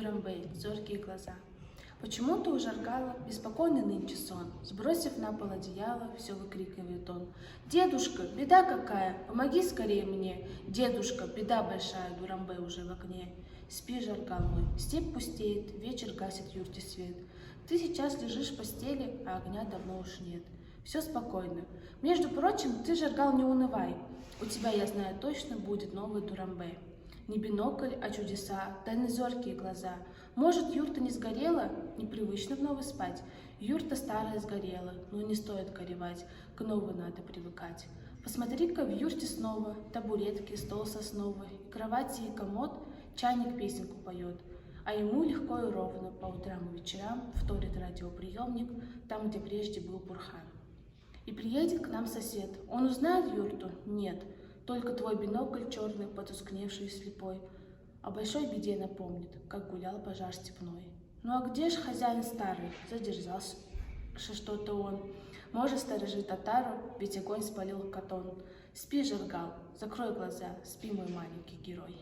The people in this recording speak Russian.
Дуранбей, зоркие глаза. Почему-то у Жаргала беспокойный нынче сон. Сбросив на пол одеяло, все выкрикивает он. «Дедушка, беда какая! Помоги скорее мне! Дедушка, беда большая!» Дуранбей уже в окне. «Спи, Жаргал мой, степь пустеет, вечер гасит юрте свет. Ты сейчас лежишь в постели, а огня давно уж нет. Все спокойно. Между прочим, ты, Жаргал, не унывай. У тебя, я знаю точно, будет новый Дуранбей. Не бинокль, а чудеса, дальнозоркие глаза. Может, юрта не сгорела? Непривычно вновь спать. Юрта старая сгорела, но не стоит горевать, к новой надо привыкать. Посмотри-ка в юрте снова, табуретки, стол сосновый, кровати и комод, чайник песенку поет. А ему легко и ровно, по утрам и вечерам вторит радиоприемник, там, где прежде был бурхан. И приедет к нам сосед. Он узнает юрту? Нет. Только твой бинокль черный, потускневший и слепой. О большой беде напомнит, как гулял пожар степной. Ну а где ж хозяин старый? Задержался что-то он. Может, сторожит татару, ведь огонь спалил катон. Спи, Жаргал, закрой глаза, спи, мой маленький герой.